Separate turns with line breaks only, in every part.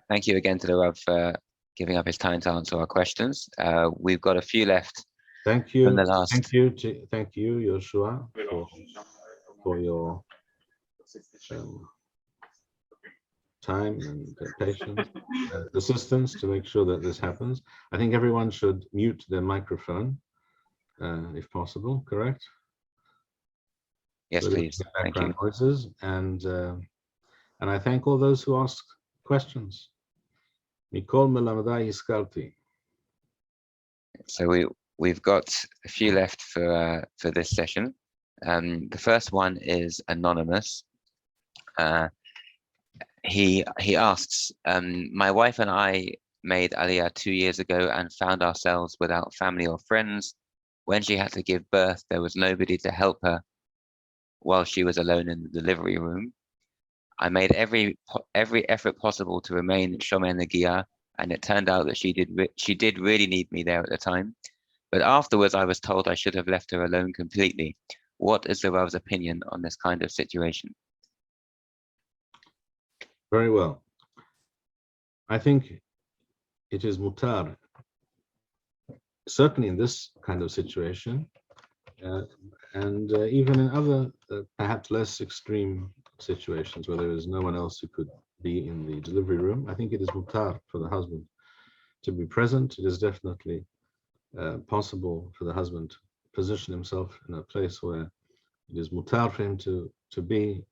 Thank you again to the Rav for giving up his time to answer our questions. We've got a few left.
Thank you.
From the last.
Thank you, Yoshua, for your time and patience, assistance to make sure that this happens. I think everyone should mute their microphone, if possible. Correct?
Yes,
so
please. Thank you.
Noises, and I thank all those who ask questions. Mikol melamadai iskalti.
So we've got a few left for this session. The first one is anonymous. He asks, my wife and I made Aliyah 2 years ago and found ourselves without family or friends. When she had to give birth, there was nobody to help her while she was alone in the delivery room. I made every effort possible to remain shomei negia, and it turned out that she did really need me there at the time. But afterwards, I was told I should have left her alone completely. What is the Rav's opinion on this kind of situation?
Very well. I think it is mutar, certainly in this kind of situation, and even in other, perhaps less extreme situations where there is no one else who could be in the delivery room. I think it is mutar for the husband to be present. It is definitely possible for the husband to position himself in a place where it is mutar for him to be.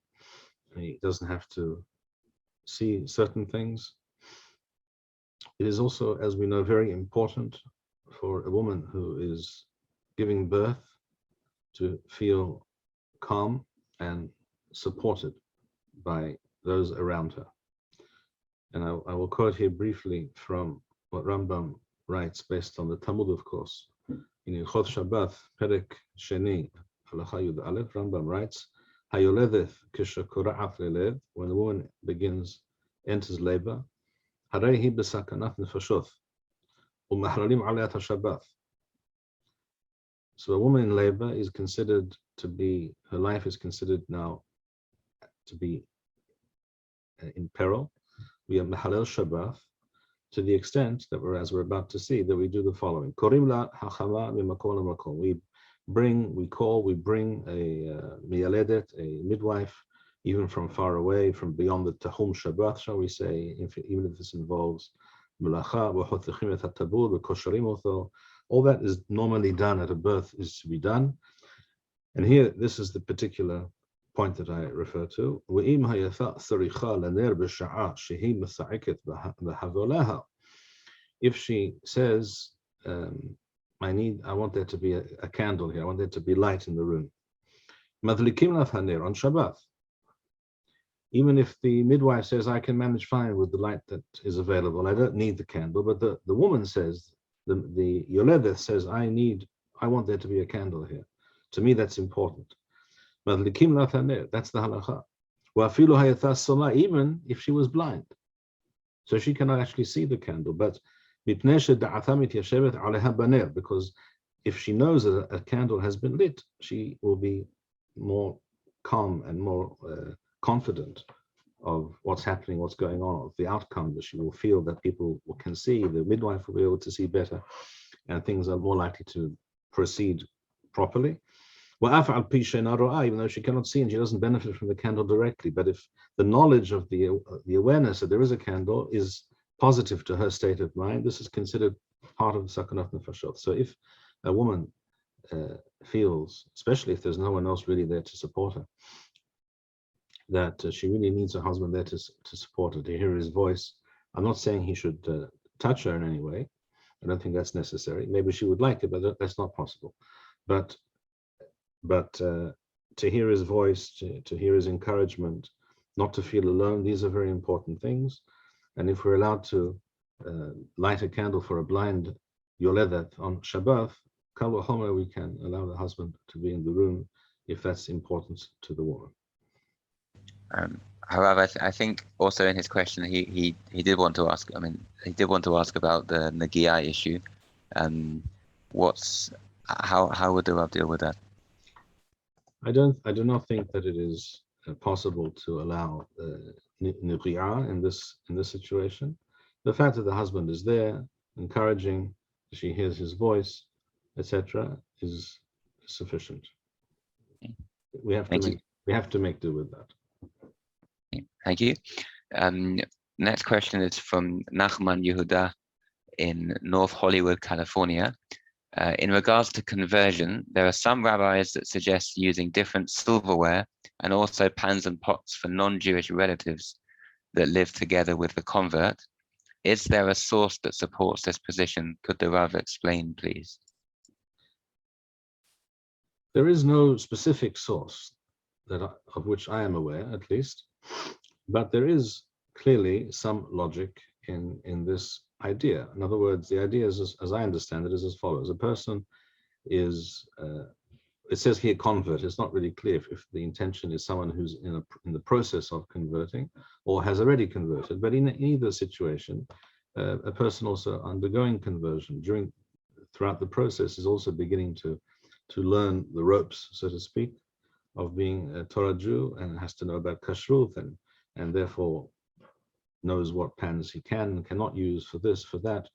He doesn't have to see certain things. It is also, as we know, very important for a woman who is giving birth to feel calm and supported by those around her. And I will quote here briefly from what Rambam writes based on the Talmud, of course. In Ilchot Shabbat, Perek Sheni, Halacha Yud Aleph, Rambam writes, Hayoledeth kishakura'at lelev, when the woman enters labor, Harehi besakanat nefashot, u'mahralim aliyat Shabbat. So a woman in labor is considered to be, her life is considered now to be in peril. We are mehalel Shabbat to the extent that as we're about to see, that we do the following. Korim la hachama mimakom lemakom. We bring a miyaledet, a midwife, even from far away, from beyond the tahum Shabbat, shall we say, even if this involves melacha, v'chotechim et hatabur, v'kosharim otho. All that is normally done at a birth is to be done. And here, this is the particular point that I refer to. If she says, I want there to be a candle here, I want there to be light in the room. On Shabbat. Even if the midwife says, I can manage fine with the light that is available, I don't need the candle, but the woman says, the Yoledeth says, I want there to be a candle here. To me, that's important. That's the halacha. Even if she was blind. So she cannot actually see the candle. But because if she knows that a candle has been lit, she will be more calm and more confident of what's happening, what's going on, of the outcome, that she will feel that people can see, the midwife will be able to see better, and things are more likely to proceed properly. Even though she cannot see and she doesn't benefit from the candle directly, but if the knowledge of the awareness that there is a candle is positive to her state of mind, this is considered part of the sakanat nefashot. So if a woman feels, especially if there's no one else really there to support her, that she really needs a husband there to support her, to hear his voice. I'm not saying he should touch her in any way. I don't think that's necessary. Maybe she would like it, but that's not possible. But to hear his voice, to hear his encouragement, not to feel alone, these are very important things. And if we're allowed to light a candle for a blind yoledet on Shabbat, kal v'chomer, we can allow the husband to be in the room if that's important to the woman.
However, I think also in his question, he did want to ask. He did want to ask about the negia issue. How would the Rav deal with that?
I do not think that it is possible to allow negia in this situation. The fact that the husband is there, encouraging, she hears his voice, etc., is sufficient. We have to make do with that.
Thank you. Next question is from Nachman Yehuda in North Hollywood, California. In regards to conversion, there are some rabbis that suggest using different silverware and also pans and pots for non-Jewish relatives that live together with the convert. Is there a source that supports this position? Could the Rav explain, please?
There is no specific source of which I am aware, at least, but there is clearly some logic in this idea. In other words, the idea is, as I understand it, is as follows. A person is, it says here convert. It's not really clear if the intention is someone who's in the process of converting or has already converted. But in either situation, a person also undergoing conversion throughout the process is also beginning to learn the ropes, so to speak, of being a Torah Jew, and has to know about kashrut, and therefore knows what pans he can and cannot use for this, for that.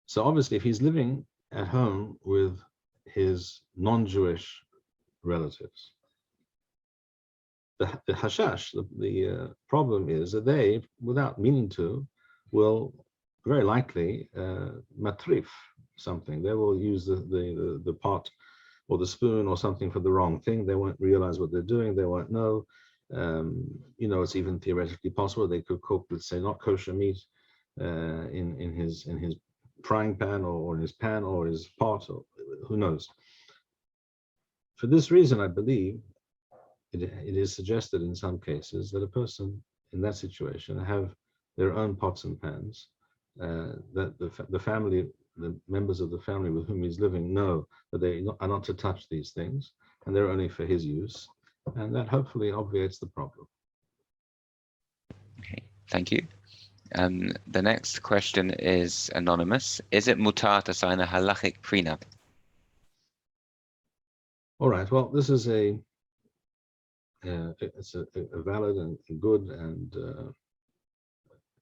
So obviously, if he's living at home with his non-Jewish relatives, the hashash, the problem is that they, without meaning to, will very likely matrif something. They will use the pot or the spoon or something for the wrong thing. They won't realize what they're doing. They won't know. It's even theoretically possible they could cook, let's say, not kosher meat in his frying pan or in his pan or his pot, or who knows. For this reason, I believe it is suggested in some cases that a person in that situation have their own pots and pans, that the family, the members of the family with whom he's living know that they are not to touch these things, and they're only for his use, and that hopefully obviates the problem.
Okay, thank you. The next question is anonymous. Is it mutar to sign a halachic prenup?
All right. Well, this is it's a valid and good and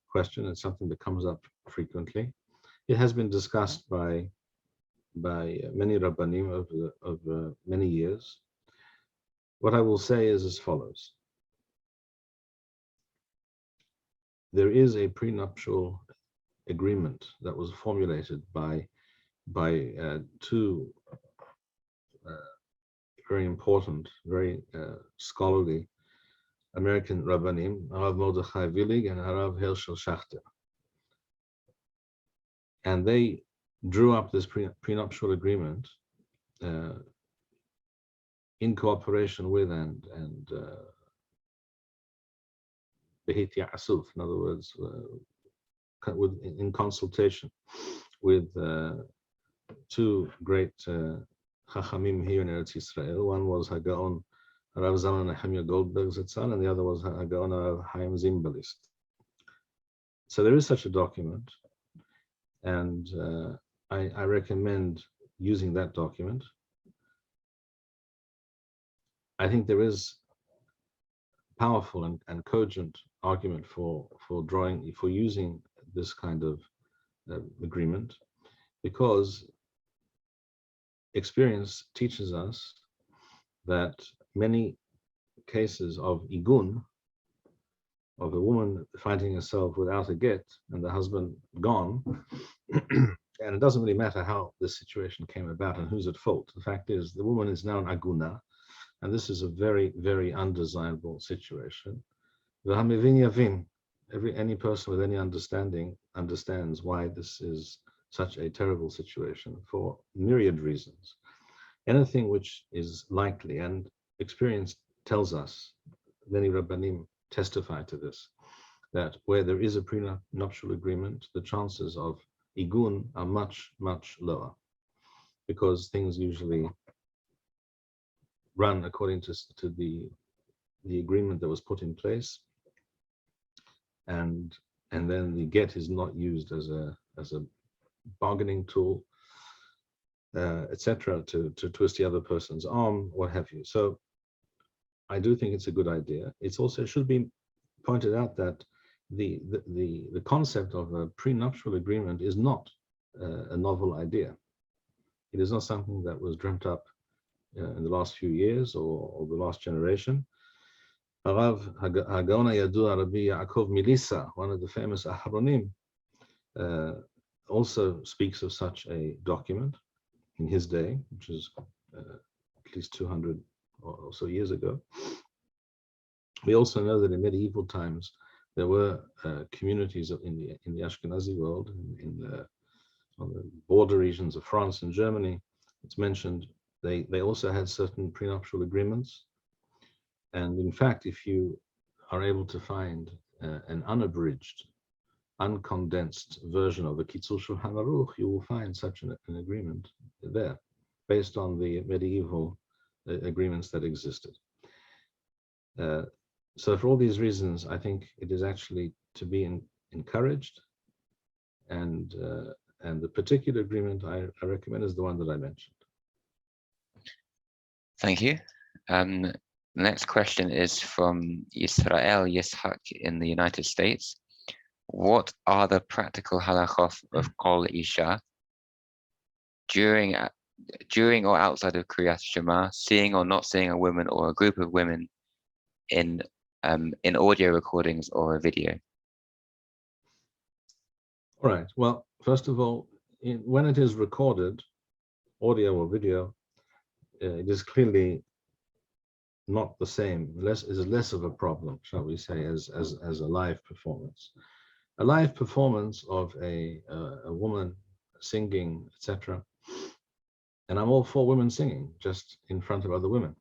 question. It's something that comes up frequently. It has been discussed by many rabbanim over many years. What I will say is as follows. There is a prenuptial agreement that was formulated by two very important, very scholarly American rabbanim, Harav Mordechai Willig and Harav Hershel Schachter. And they drew up this prenuptial agreement in cooperation with and in other words, in consultation with two great chachamim here in Eretz Yisrael. One was Hagaon Rav Zalman Nehemiah Goldberg Zatzal, and the other was Hagaon Rav Chaim Zimbalist. So there is such a document, and I recommend using that document. I think there is powerful and cogent argument for using this kind of agreement, because experience teaches us that many cases of igun, of a woman finding herself without a get and the husband gone, and it doesn't really matter how this situation came about and who's at fault. The fact is the woman is now an aguna, and this is a very, very undesirable situation. Any person with any understanding understands why this is such a terrible situation for myriad reasons. Anything which is likely, and experience tells us, many rabbanim testify to this, that where there is a prenuptial agreement, the chances of igun are much, much lower, because things usually run according to the agreement that was put in place, and then the get is not used as a bargaining tool, etc., to twist the other person's arm, what have you. So I do think it's a good idea. It's also, it should be pointed out that the concept of a prenuptial agreement is not a novel idea. It is not something that was dreamt up in the last few years or the last generation. Harav Hagaon Yadua Rabbi Yaakov Milisa, one of the famous Aharonim, also speaks of such a document in his day, which is at least 200 or so years ago. We also know that in medieval times there were communities in the Ashkenazi world, on the border regions of France and Germany. It's mentioned they also had certain prenuptial agreements, and in fact, if you are able to find an unabridged, uncondensed version of the Kitzur Shulchan Aruch, you will find such an agreement there, based on the medieval agreements that existed. So for all these reasons, I think it is actually to be encouraged, and the particular agreement I recommend is the one that I mentioned.
Thank you. The next question is from Israel Yishak in the United States. What are the practical halachot of kol isha during or outside of Kriyat Shema, seeing or not seeing a woman or a group of women in audio recordings or a video?
All right. Well, first of all, when it is recorded, audio or video, it is clearly not the same. Is less of a problem, shall we say, as a live performance. A live performance of a woman singing, etc. And I'm all for women singing, just in front of other women.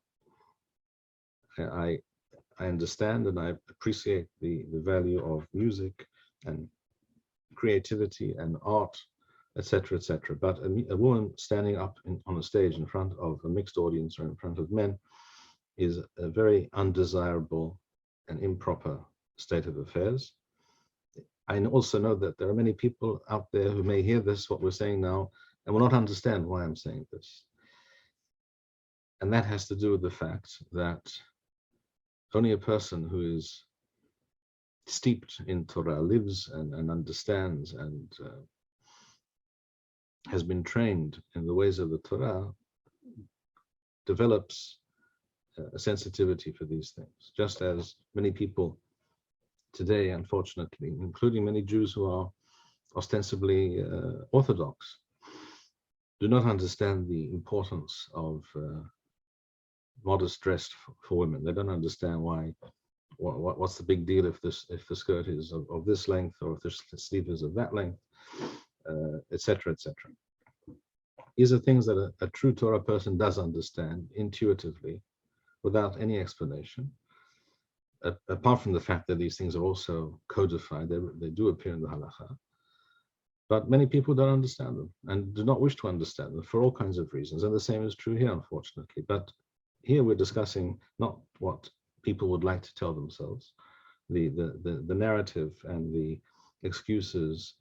I understand and I appreciate the value of music and creativity and art, etc., etc. But a woman standing up on a stage in front of a mixed audience or in front of men is a very undesirable and improper state of affairs. I also know that there are many people out there who may hear this, what we're saying now, and will not understand why I'm saying this. And that has to do with the fact that only a person who is steeped in Torah, lives and understands and has been trained in the ways of the Torah, develops a sensitivity for these things. Just as many people today, unfortunately, including many Jews who are ostensibly Orthodox, do not understand the importance of modest dress for women. They don't understand what's the big deal if the skirt is of this length, or if the sleeve is of that length, etc., etc. These are things that a true Torah person does understand intuitively, without any explanation. Apart from the fact that these things are also codified, they do appear in the halacha. But many people don't understand them and do not wish to understand them for all kinds of reasons. And the same is true here, unfortunately. But here we're discussing not what people would like to tell themselves, the narrative and the excuses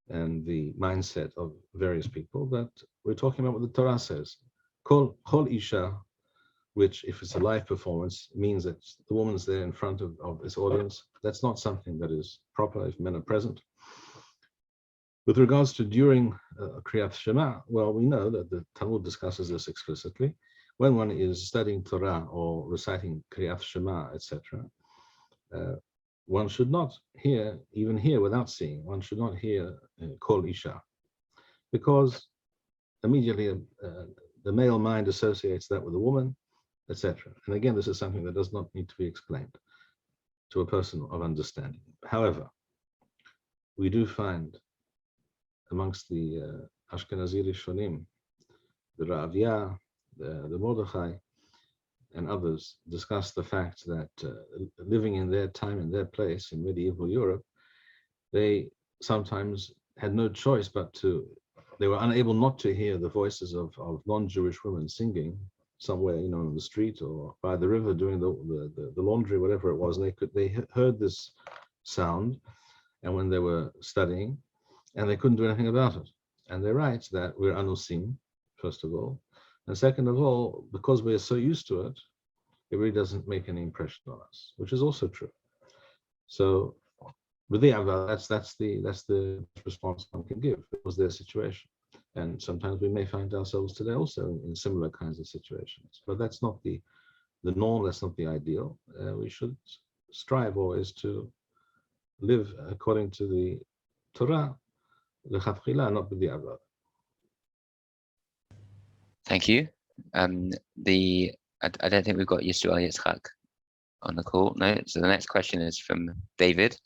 and the mindset of various people, but we're talking about what the Torah says. Kol isha, which, if it's a live performance, means that the woman's there in front of this audience. That's not something that is proper if men are present. With regards to during Kriyat Shema, well, we know that the Talmud discusses this explicitly. When one is studying Torah or reciting Kriyat Shema, etc., one should not hear, even hear without seeing, one should not hear Kol Isha, because immediately the male mind associates that with a woman, etc. And again, this is something that does not need to be explained to a person of understanding. However, we do find amongst the Ashkenazi Rishonim, the Ravia, the Mordechai, and others discuss the fact that living in their time and their place in medieval Europe, they sometimes had no choice but they were unable not to hear the voices of non-Jewish women singing somewhere, on the street or by the river doing the laundry, whatever it was. And they heard this sound, and when they were studying, and they couldn't do anything about it. And they write that we're anusim, first of all, and second of all, because we're so used to it, it really doesn't make any impression on us, which is also true. So But that's the response one can give. It was their situation, and sometimes we may find ourselves today also in similar kinds of situations. But that's not the norm. That's not the ideal. We should strive always to live according to the Torah, lechatchila, not b'di'avad.
Thank you. I don't think we've got Yisrael Yitzchak on the call. No. So the next question is from David.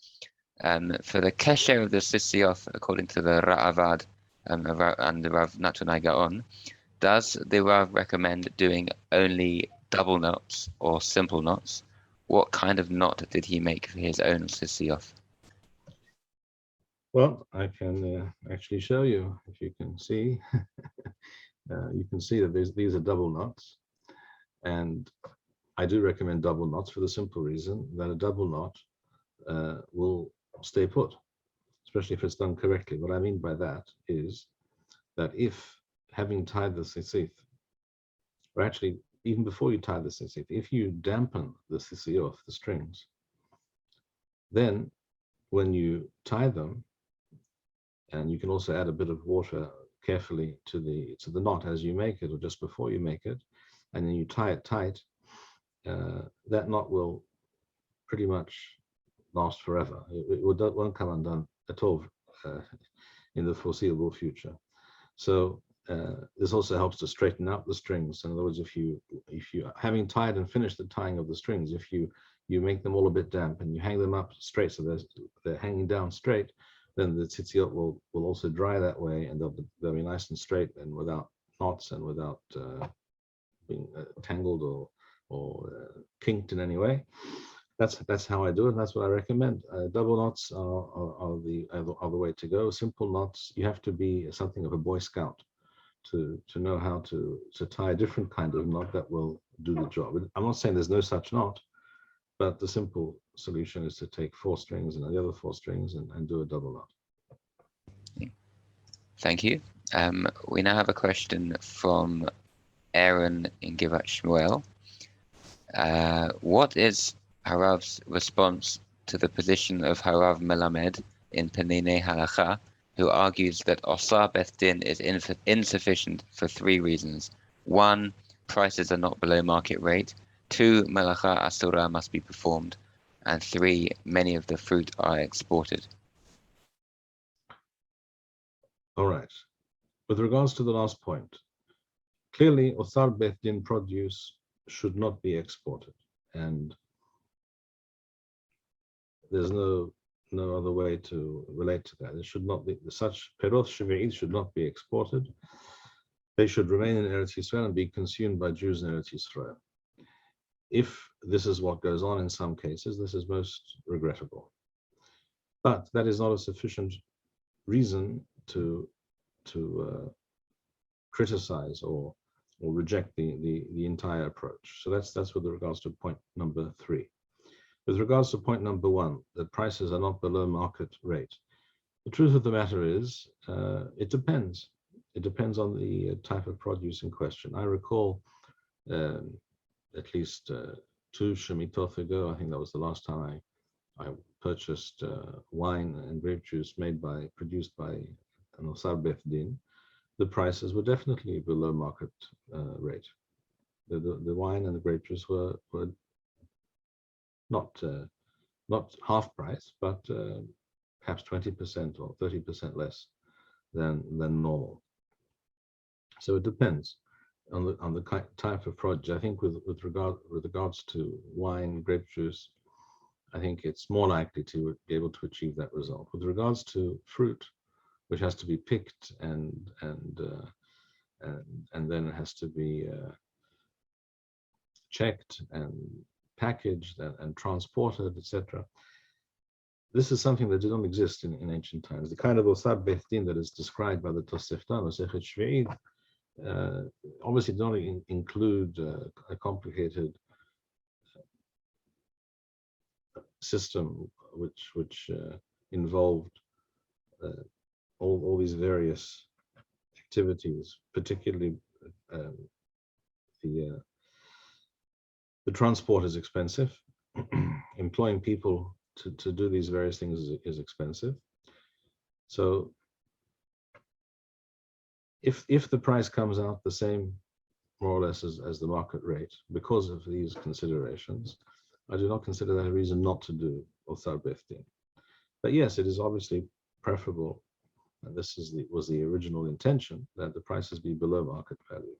For the kesher of the tzitzit, according to the Ra'avad and the Rav Natunai Gaon, does the Rav recommend doing only double knots or simple knots? What kind of knot did he make for his own tzitzit?
Well, I can actually show you, if you can see. You can see that these are double knots, and I do recommend double knots for the simple reason that a double knot will stay put, especially if it's done correctly. What I mean by that is that if, having tied the tzitzit, or actually even before you tie the tzitzit, if you dampen the tzitzit, the strings, then when you tie them, and you can also add a bit of water carefully to the knot as you make it, or just before you make it, and then you tie it tight, that knot will pretty much last forever. It won't come undone at all in the foreseeable future. So this also helps to straighten out the strings. In other words, if you having tied and finished the tying of the strings, if you make them all a bit damp and you hang them up straight, so they're hanging down straight, then the tzitzit will also dry that way, and they'll be nice and straight and without knots and without being tangled or kinked in any way. That's how I do it, and that's what I recommend. Double knots are the way to go. Simple knots, you have to be something of a Boy Scout to know how to tie a different kind of knot that will do the job. I'm not saying there's no such knot, but the simple solution is to take 4 strings and the other 4 strings and do a double knot.
Thank you. We now have a question from Aaron in Givat Shmuel. What is Harav's response to the position of Harav Melamed in Penine Halacha, who argues that Otzar Beit Din is insufficient for 3 reasons? 1, prices are not below market rate. 2, melacha asura must be performed. And 3, many of the fruit are exported.
All right. With regards to the last point, clearly Otzar Beit Din produce should not be exported, and there's no other way to relate to that. It should not be, such perot sheviit should not be exported. They should remain in Eretz Yisrael and be consumed by Jews in Eretz Yisrael. If this is what goes on in some cases, this is most regrettable. But that is not a sufficient reason to criticize or reject the entire approach. So that's with regards to point number 3. With regards to point number 1, that prices are not below market rate. The truth of the matter is, it depends. It depends on the type of produce in question. I recall at least 2 Shemittot ago, I think that was the last time I purchased wine and grape juice produced by an Otzar Beit Din. The prices were definitely below market rate. The wine and the grape juice were not half price, but perhaps 20% or 30% less than normal. So it depends on the type of produce. I think with regards to wine, grape juice, I think it's more likely to be able to achieve that result. With regards to fruit, which has to be picked and then it has to be checked and packaged and transported, etc. This is something that did not exist in ancient times. The kind of Otzar Beit Din that is described by the Tosefta, Masechet Sheviit, obviously did not include a complicated system which involved all these various activities, particularly the transport is expensive. Employing people to do these various things is expensive. So if the price comes out the same, more or less, as the market rate, because of these considerations, I do not consider that a reason not to do Otzar Beit Din. But yes, it is obviously preferable, and this was the original intention, that the prices be below market value,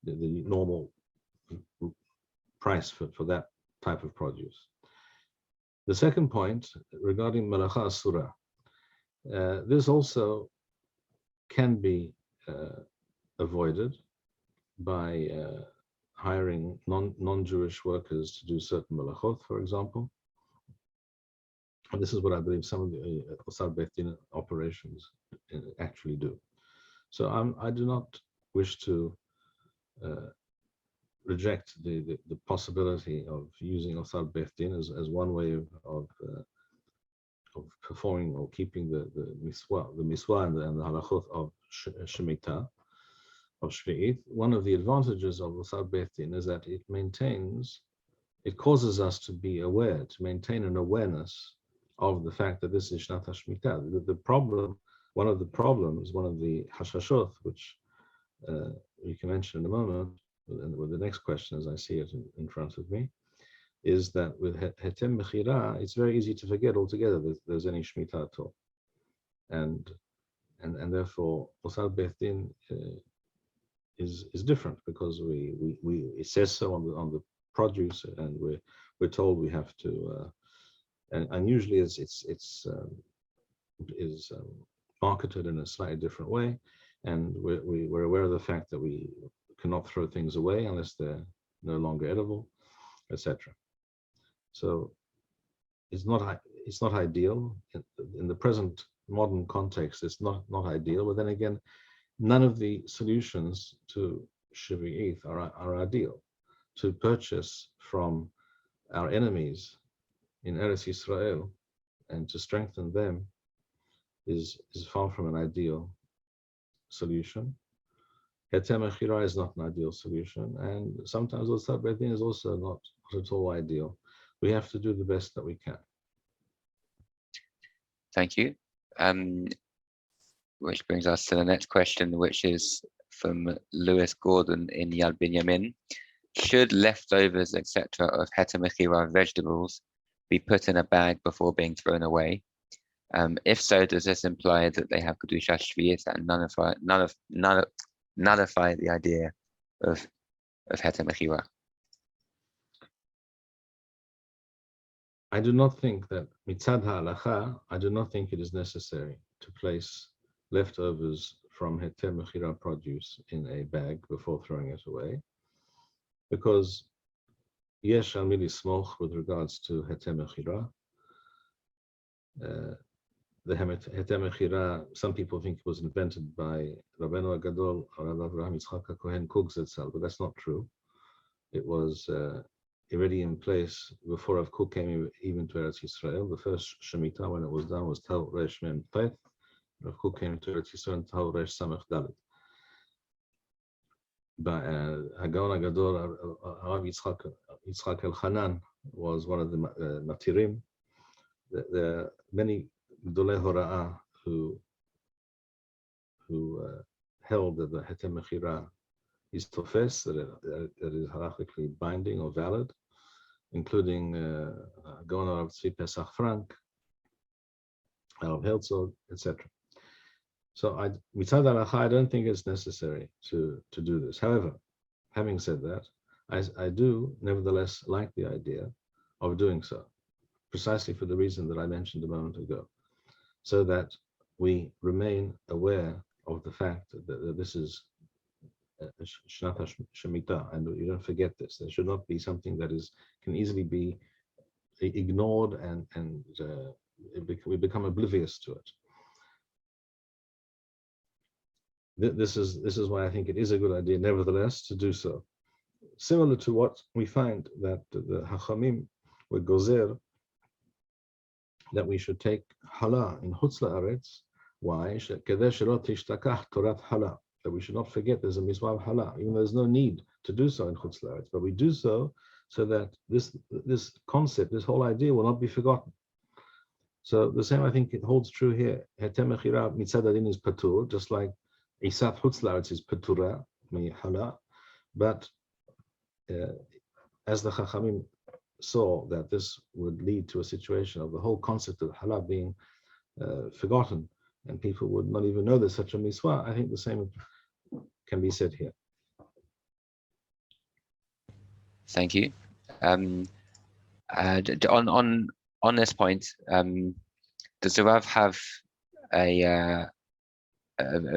the normal price for that type of produce. The second point regarding melacha asura, this also can be avoided by hiring non-Jewish workers to do certain melachot, for example. And this is what I believe some of the Otzar Beit Din operations actually do. So I do not wish to reject the possibility of using Otzar Beit Din as one way of performing or keeping the miswa and the halachot of Shmitta, of sheviit. One of the advantages of Otzar Beit Din is that it causes us to be aware, to maintain an awareness of the fact that this is Shnat HaShmita. The problem, one of the hashashot, which you can mention in a moment, and with the next question as I see it in front of me, is that with heter mechira, it's very easy to forget altogether that there's any Shmita at all. And therefore, Otzar Beit Din is different, because it says so on the produce, and we're told we have to, and usually it's marketed in a slightly different way, and we're aware of the fact that we cannot throw things away unless they're no longer edible, etc. So it's not ideal in the present modern context. It's not ideal, but then again, none of the solutions to sheviit are ideal. To purchase from our enemies in Eretz Yisrael and to strengthen them is far from an ideal solution. Heter mechira is not an ideal solution, and sometimes Otzar Beit Din is also not at all ideal. We have to do the best that we can.
Thank you. Which brings us to the next question, which is from Lewis Gordon in Yad Binyamin. Should leftovers, etc., of heter mechira vegetables be put in a bag before being thrown away? If so, does this imply that they have kedushat sheviit and nullify the idea of heter mechira?
I do not think that mitzad ha'alacha, I do not think it is necessary to place leftovers from heter mechira produce in a bag before throwing it away, because yesh al mi lismoch with regards to heter mechira. The heter mechira, some people think it was invented by Rabbeinu Gadol or Rabbi Avraham Yitzchak Kohen Kug Zetzal, but that's not true. It was already in place before Rav Kuk came even to Eretz Yisrael. The first Shemitah, when it was done, was Tal Resh Mem Tet. Rav Kuk came to Eretz Yisrael and Tal Resh Samech Dalet. By Hagaon Gadol, Rav Yitzchak El-Hanan was one of the matirim. There are many Gdolei Hora'ah who held that the heter mechira is tofes, that it is halachically binding or valid, including Gaon Rav Tzvi Pesach Frank, Rav Herzog, etc. So mitzad halacha, I don't think it's necessary to do this. However, having said that, I do nevertheless like the idea of doing so, precisely for the reason that I mentioned a moment ago, so that we remain aware of the fact that this is Shnat Shemitah, and you don't forget this. There should not be something that can easily be ignored, and we become oblivious to it. This is why I think it is a good idea, nevertheless, to do so. Similar to what we find that the Hachamim with Gozer, that we should take Hala in Chutz La'aretz. Why? That we should not forget there's a mitzvah of Hala, even though there's no need to do so in Chutz La'aretz, but we do so that this concept, this whole idea will not be forgotten. So the same, I think, it holds true here. Heter mechira mitzad adin is patur, just like isat chutz la'aretz is patura hala. But as the Chachamim saw that this would lead to a situation of the whole concept of halal being forgotten, and people would not even know there's such a mitzvah, I think the same can be said here.
Thank you. On this point, does the Rav have a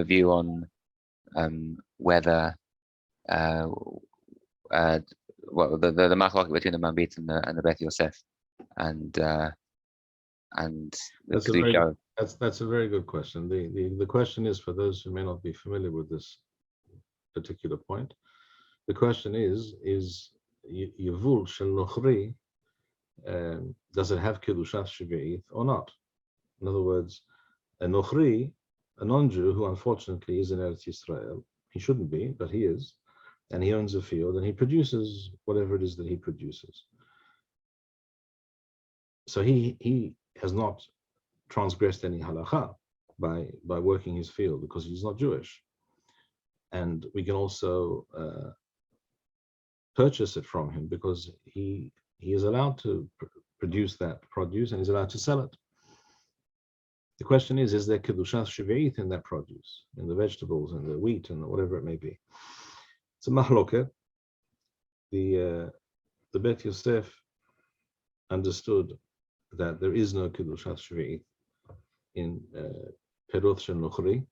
view on whether well, the Machloket between the Mabit and the Beth Yosef, and
that's a very good question. The question is, for those who may not be familiar with this particular point, the question is Yevul Shel Nochri, does it have kedushat sheviit or not? In other words, a Nochri, a non-Jew who unfortunately is in Eretz Yisrael, he shouldn't be, but he is, and he owns a field and he produces whatever it is that he produces. So he has not transgressed any halacha by working his field because he's not Jewish. And we can also purchase it from him because he is allowed to produce that produce and he's allowed to sell it. The question is there kedushat sheviit in that produce, in the vegetables and the wheat and whatever it may be? It's a mahloket. The Beit Yosef understood that there is no kedushat sheviit in perot shel nochri,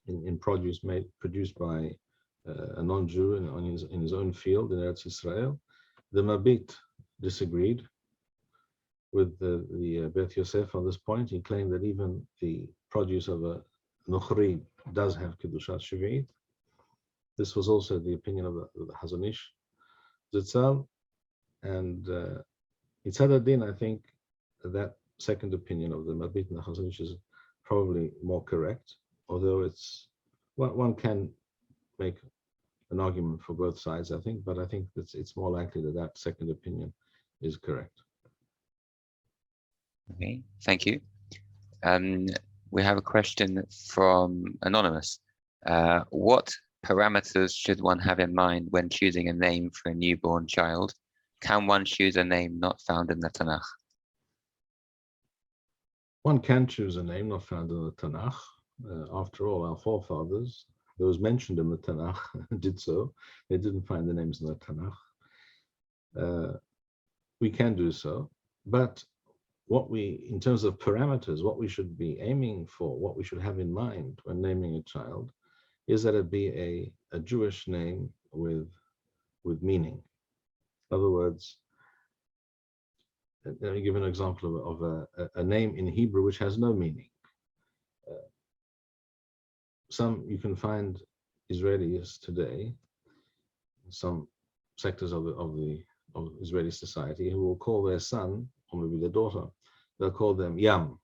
in produce produced by a non-Jew in his own field in Eretz Yisrael. The Mabit disagreed with the Beit Yosef on this point. He claimed that even the produce of a nochri does have kedushat sheviit. This was also the opinion of the Chazon Ish Zitzal, and Mitzad Adin, I think that second opinion of the Mabit and the Chazon Ish is probably more correct, although it's one can make an argument for both sides, I think, but I think it's more likely that second opinion is correct.
Okay, thank you. We have a question from Anonymous. What parameters should one have in mind when choosing a name for a newborn child? Can one choose a name not found in the Tanach?
One can choose a name not found in the Tanach. After all, our forefathers, those mentioned in the Tanach, did so. They didn't find the names in the Tanach. We can do so, but in terms of parameters, what we should be aiming for, what we should have in mind when naming a child, is that it be a Jewish name with meaning. In other words, let me give an example of a name in Hebrew which has no meaning. You can find Israelis today, some sectors of Israeli society, who will call their son, or maybe their daughter, they'll call them Yam,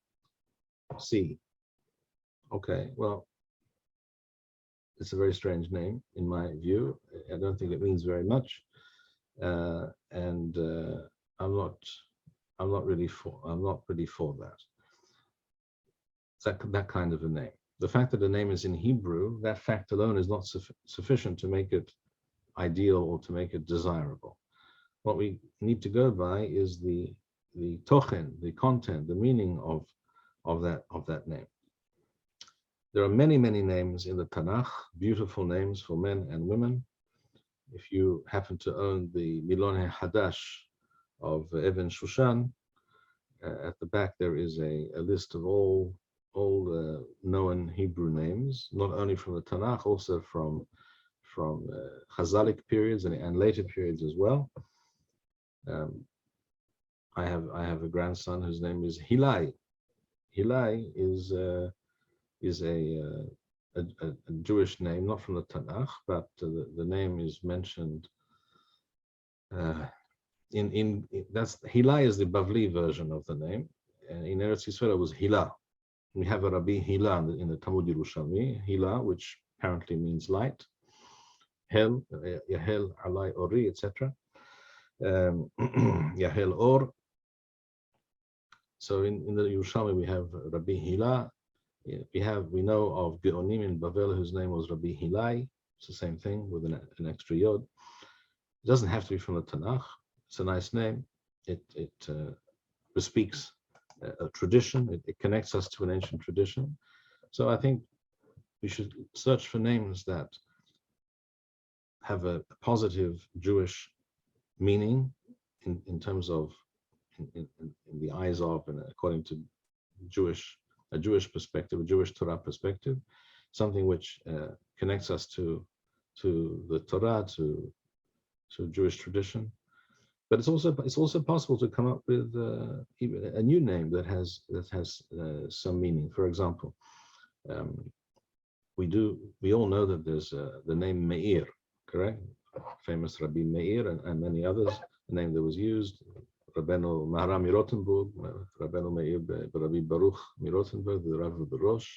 sea. Okay, well, it's a very strange name in my view. I don't think it means very much, and I'm not really for that. It's that kind of a name. The fact that the name is in Hebrew, that fact alone is not sufficient to make it ideal or to make it desirable. What we need to go by is the tochen, the content, the meaning of that name. There are many names in the Tanach, beautiful names for men and women. If you happen to own the Milon Hadash of Even Shushan, at the back there is a list of all known Hebrew names, not only from the Tanakh, also from Chazalic periods and later periods as well. I have a grandson whose name is Hilai. Hilai is a Jewish name, not from the Tanakh, but the name is mentioned that's Hilai is the Bavli version of the name. In Eretz Yisrael it was Hila. We have a Rabbi Hila in the Talmud Yerushalmi, Hila, which apparently means light. Hel, Yahel, Alai, Ori, etc. Yahel Or. So in the Yerushalmi we have Rabbi Hila. We know of Geonim in Bavel whose name was Rabbi Hilai. It's the same thing with an extra yod. It doesn't have to be from the Tanach. It's a nice name. It bespeaks a tradition. It connects us to an ancient tradition. So I think we should search for names that have a positive Jewish meaning in terms of in the eyes of and according to a Jewish perspective, a Jewish Torah perspective, something which connects us to the Torah, to Jewish tradition. But it's also possible to come up with even a new name that has some meaning. For example, we all know that there's the name Meir, correct? Famous Rabbi Meir and many others. The name that was used, Rabbeinu Mahara Mirotenburg, Rabbeinu Meir Rabbi Baruch Mirotenburg, the Rav of the Rosh.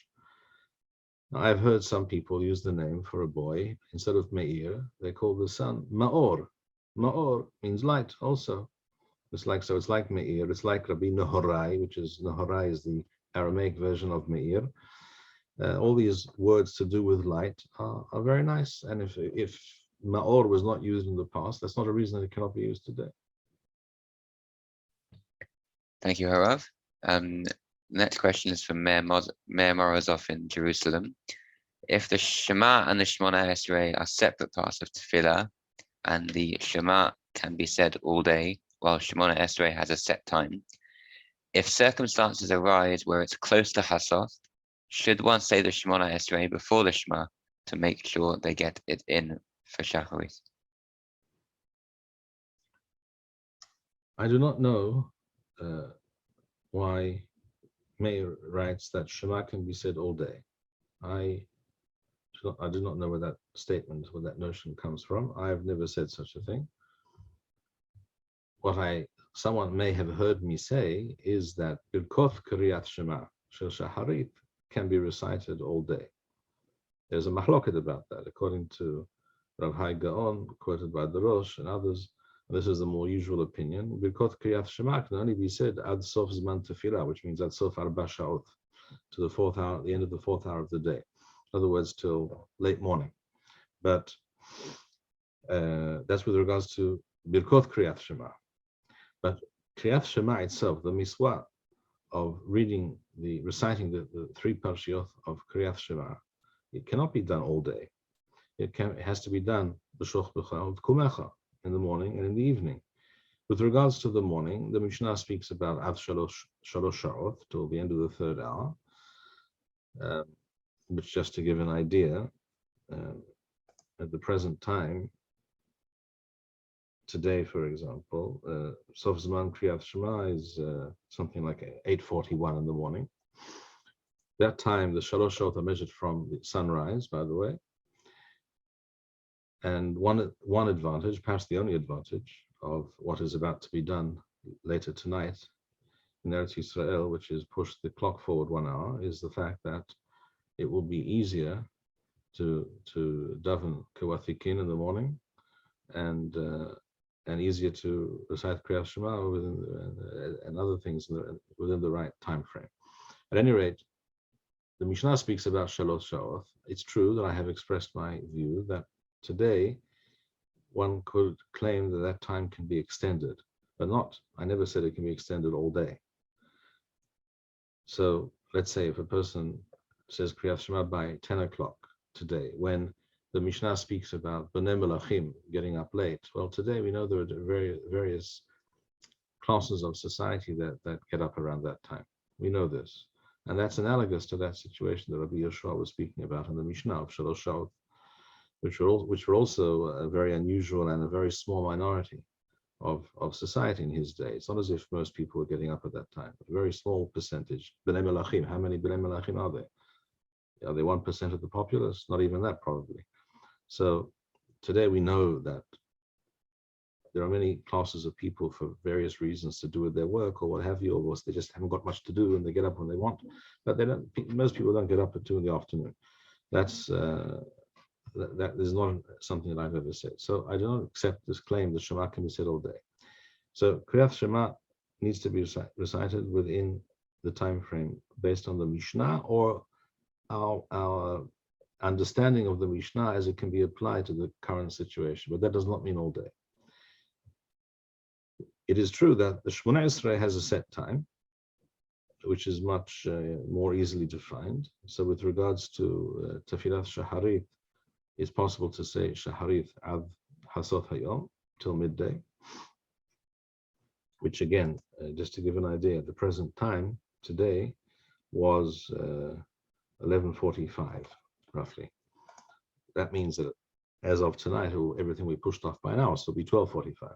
Now, I've heard some people use the name for a boy instead of Meir. They call the son Maor. Maor means light also. It's like Meir. It's like Rabbi Nehorai, Nehorai is the Aramaic version of Meir. All these words to do with light are very nice. And if Maor was not used in the past, that's not a reason that it cannot be used today.
Thank you, Harav. Next question is from Meir Morozov in Jerusalem. If the Shema and the shmone esre are separate parts of tefillah, and the shema can be said all day, while shmone esre has a set time, if circumstances arise where it's close to chatzot, should one say the shmone esre before the shema to make sure they get it in for shacharit?
I do not know why Meir writes that Shema can be said all day. I do not know where that notion comes from. I have never said such a thing. What someone may have heard me say is that Birkot Kriyat Shema shel shacharit can be recited all day. There's a mahloket about that, according to Rav Hai Gaon, quoted by the Rosh and others. This is the more usual opinion. Birkot Kriyat Shema can only be said ad sof zman tefillah, which means ad sof arba sha'ot, to the fourth hour, the end of the fourth hour of the day. In other words, till late morning. But that's with regards to Birkot Kriyat Shema. But Kriyat Shema itself, the miswa of reciting the three parshiot of Kriyat Shema, it cannot be done all day. It has to be done b'shoch b'cha kumecha, in the morning and in the evening. With regards to the morning, the Mishnah speaks about ad shalosh sha'ot, till the end of the third hour, which, just to give an idea, at the present time, today, for example, Sof Zman Kriyat Shema is something like 8:41 in the morning. That time, the Shalosh Sha'ot are measured from the sunrise, by the way. And one advantage, perhaps the only advantage, of what is about to be done later tonight in Eretz Yisrael, which is push the clock forward 1 hour, is the fact that it will be easier to daven Kawathikin in the morning, and easier to recite Kriyat Shema and other things within the right time frame. At any rate, the Mishnah speaks about Shalosh Sha'ot. It's true that I have expressed my view that today one could claim that time can be extended, but I never said it can be extended all day. So let's say if a person says Kriyat Shema by 10 o'clock today, when the Mishnah speaks about Bnei Melachim getting up late. Well, today we know there are various classes of society that get up around that time. We know this. And that's analogous to that situation that Rabbi Yeshua was speaking about in the Mishnah of Shalosh Sha'ot, which were also a very unusual and a very small minority of society in his day. It's not as if most people were getting up at that time. A very small percentage. Bnei Melachim, how many Bnei Melachim are there? Are they 1% of the populace? Not even that, probably. So today we know that there are many classes of people for various reasons to do with their work or what have you, or they just haven't got much to do and they get up when they want. But most people don't get up at 2 PM. That is not something that I've ever said. So I do not accept this claim that Shema can be said all day. So Kriyat Shema needs to be recited within the time frame based on the Mishnah or our understanding of the Mishnah as it can be applied to the current situation. But that does not mean all day. It is true that the shmone esre has a set time, which is much more easily defined. So with regards to tefillot shacharit, it's possible to say shacharit ad hasot hayom, till midday, which again, just to give an idea, the present time today was 11:45, roughly. That means that as of tonight, everything we pushed off by now will still be 12:45.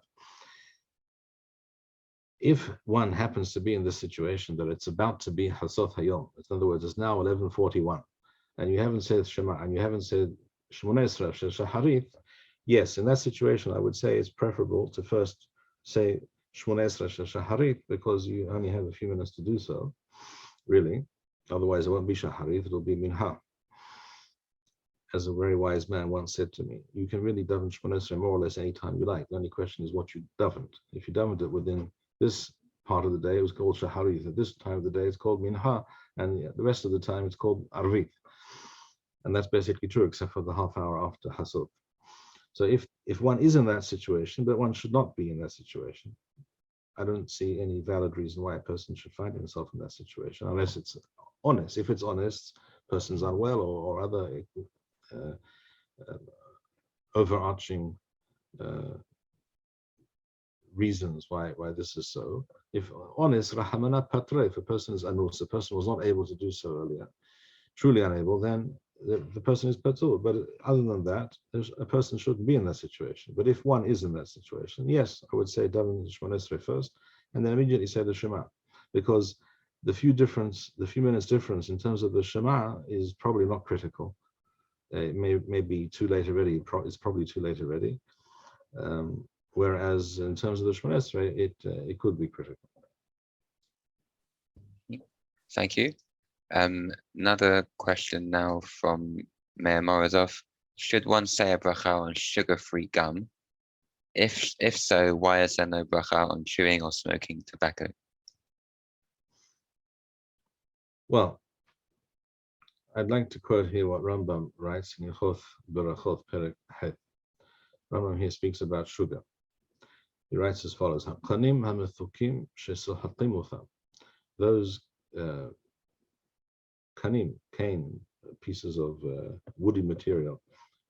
If one happens to be in this situation that it's about to be hasot hayom, in other words, it's now 11:41, and you haven't said shema and you haven't said shmone esre shacharit, yes, in that situation, I would say it's preferable to first say shmone esre shacharit because you only have a few minutes to do so, really. Otherwise, it won't be shacharit, it'll be minhag. As a very wise man once said to me, you can really daven shmone esre more or less any time you like. The only question is what you davened. If you davened it within this part of the day, it was called shacharit. At this time of the day, it's called minhag, and the rest of the time, it's called arvit. And that's basically true, except for the half hour after hasot. So if one is in that situation, but one should not be in that situation, I don't see any valid reason why a person should find himself in that situation, unless it's honest. If it's honest, person's unwell or other overarching reasons why this is so. If honest, rahamana patre, if a person is anus, the person was not able to do so earlier, truly unable, then the person is patur. But other than that, a person shouldn't be in that situation. But if one is in that situation, yes, I would say daven shmone esre first, and then immediately say the shema, because the few minutes difference in terms of the shema is probably not critical. It may be too late already. It's probably too late already. Whereas in terms of the shmone esre, it could be critical.
Thank you. Another question now from Meir Morozov. Should one say a bracha on sugar-free gum? If so, why is there no bracha on chewing or smoking tobacco? Well,
I'd like to quote here what Rambam writes in Choth Berachot Perek Het. Rambam here speaks about sugar. He writes as follows: "Hakanim hamethukim shesohatim utham." Those kanim, cane, pieces of woody material.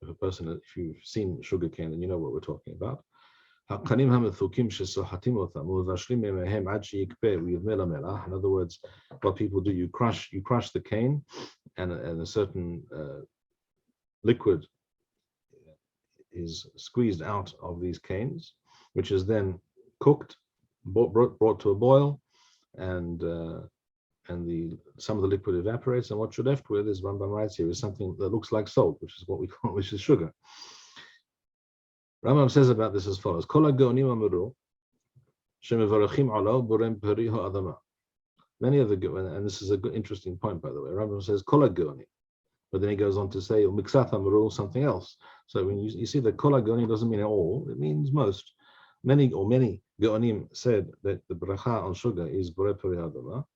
If you've seen sugar cane, then you know what we're talking about. In other words, what people do, you crush the cane, and a certain liquid is squeezed out of these canes, which is then cooked, brought to a boil, and some of the liquid evaporates, and what you're left with, as Rambam writes here, is something that looks like salt, which is sugar. Rambam says about this as follows: many of the, and this is a good, interesting point, by the way. Rambam says kol hagoni, but then he goes on to say miksat amru, something else. So when you see that kol hagoni doesn't mean all; it means most. Many geonim said that the bracha on sugar is borei peri hadama,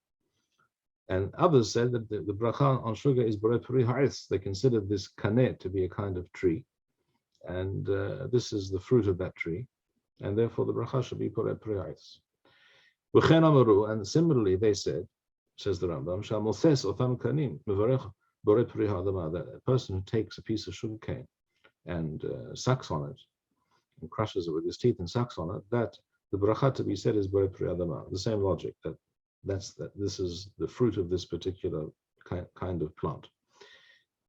and others said that the bracha on sugar is borei peri ha'is. They considered this kanet to be a kind of tree, and this is the fruit of that tree, and therefore the bracha should be borei peri ha'is. And similarly, they said, says the Rambam, that a person who takes a piece of sugar cane and sucks on it, and crushes it with his teeth and sucks on it, that the bracha to be said is borei peri hadama. The same logic, that this is the fruit of this particular kind of plant.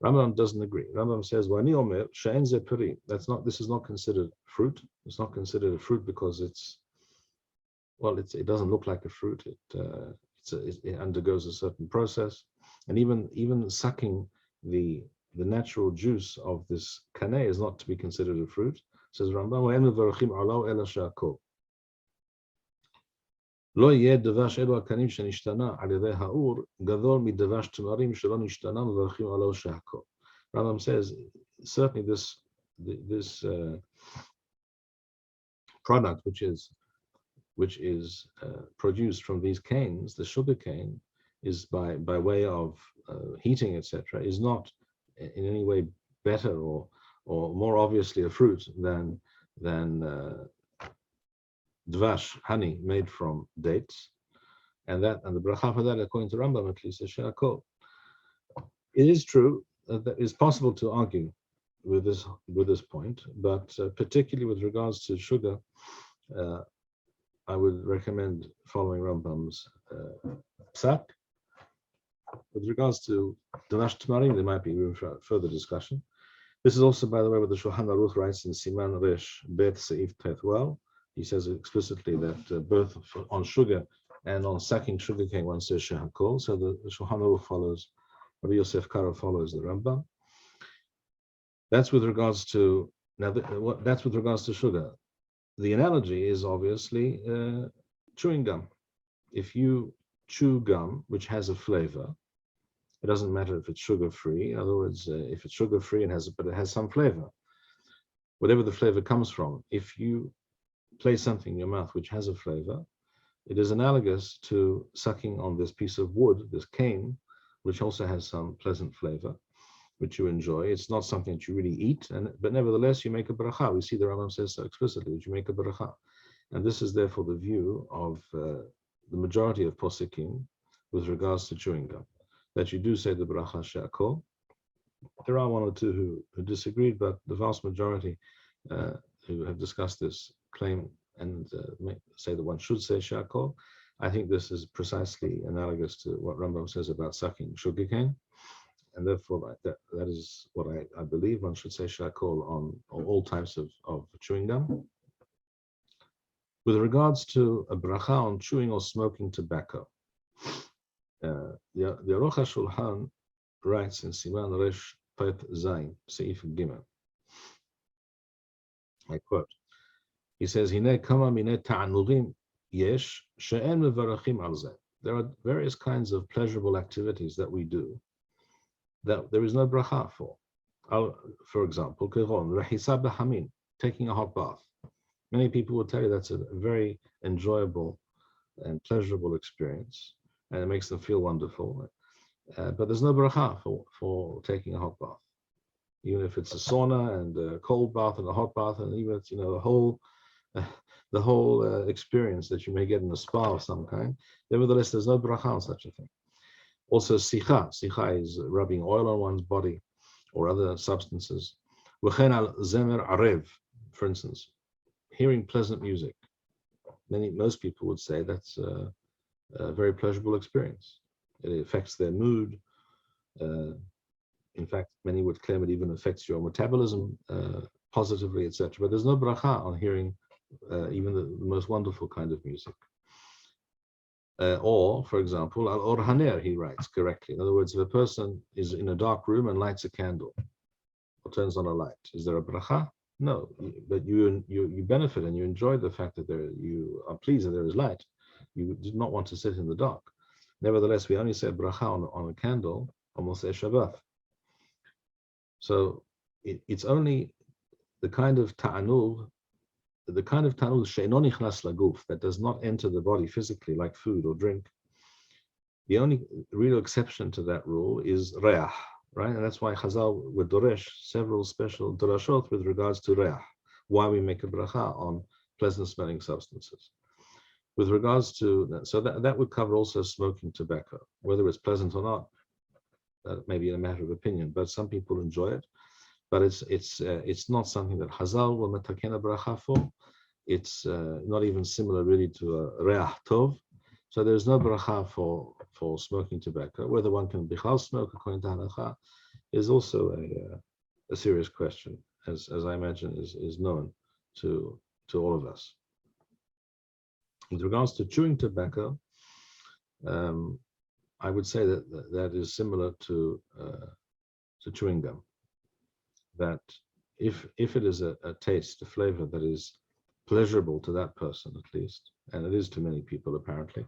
Rambam doesn't agree. Rambam says, "Wani omer she'en ze peri." This is not considered fruit. It's not considered a fruit because it doesn't look like a fruit. It undergoes a certain process, and even sucking the natural juice of this kaneh is not to be considered a fruit. Says Rambam, לא יהיה דבש אלו הקנים שנשתנה על ידי האור גדול מדבש תמרים שלא נשתנה מברכים עליו שהכל. Rambam says certainly this product, which is which is produced from these canes, the sugar cane, is by way of heating, etc., is not in any way better or more obviously a fruit than dvash, honey made from dates, and the bracha for that, according to Rambam at least, is she'akol. It is true that it's possible to argue with this point, but particularly with regards to sugar, I would recommend following Rambam's psak. With regards to dvash tamarim, there might be room for further discussion. This is also, by the way, what the Shulchan Aruch writes in Siman Resh Bet Seif Tet. Well, he says explicitly that both on sugar and on sucking sugarcane, one says shehakol. So the Shulchan Aruch follows, Rabbi Yosef Karo follows the Rambam. That's with regards to that's with regards to sugar. The analogy is obviously chewing gum. If you chew gum which has a flavor, it doesn't matter if it's sugar-free. In other words, if it's sugar-free, but it has some flavor. Whatever the flavor comes from, if you place something in your mouth which has a flavor, it is analogous to sucking on this piece of wood, this cane, which also has some pleasant flavor, which you enjoy. It's not something that you really eat, but nevertheless you make a bracha. We see the Rambam says so explicitly that you make a bracha. And this is therefore the view of the majority of poskim with regards to chewing gum, that you do say the bracha she'akol. There are one or two who disagreed, but the vast majority who have discussed this claim and say that one should say she'akol. I think this is precisely analogous to what Rambam says about sucking sugarcane, and therefore that is what I believe. One should say she'akol on all types of chewing gum. With regards to a bracha on chewing or smoking tobacco, the Aruch HaShulchan writes in Siman Resh Pet Zayin, Seif Gimel. I quote. He says, "Hine kama mine ta'anugim yesh she'en mevarachim al zeh." There are various kinds of pleasurable activities that we do that there is no bracha for. For example, kegon rehisa b'hamin, taking a hot bath. Many people will tell you that's a very enjoyable and pleasurable experience, and it makes them feel wonderful. But there's no bracha for taking a hot bath, even if it's a sauna and a cold bath and a hot bath, and even if, the whole experience that you may get in a spa of some kind. Nevertheless, there's no bracha on such a thing. Also, sicha is rubbing oil on one's body or other substances. V'chen al zemer arev, for instance, hearing pleasant music. Most people would say that's a very pleasurable experience. It affects their mood. In fact, many would claim it even affects your metabolism positively, etc. But there's no bracha on hearing even the most wonderful kind of music. Or, for example, al-or haner, he writes correctly. In other words, if a person is in a dark room and lights a candle or turns on a light, is there a bracha? No, but you benefit and you enjoy the fact that you are pleased that there is light. You did not want to sit in the dark. Nevertheless, we only say bracha on a candle on Mosei Shabbat. So it's only the kind of ta'anul she'eno nichnas laguf, that does not enter the body physically, like food or drink. The only real exception to that rule is reach, right? And that's why Chazal would doresh several special dorashot with regards to reach, why we make a bracha on pleasant smelling substances. With regards to that, so that would cover also smoking tobacco, whether it's pleasant or not. That may be a matter of opinion, but some people enjoy it. But it's not something that Chazal will metaken a bracha for. It's not even similar really to a reach tov. So there's no bracha for smoking tobacco. Whether one can bichal smoke according to halacha is also a serious question, as I imagine is known to all of us. With regards to chewing tobacco, I would say that is similar to chewing gum. That if it is a taste, a flavor that is pleasurable to that person at least, and it is to many people apparently,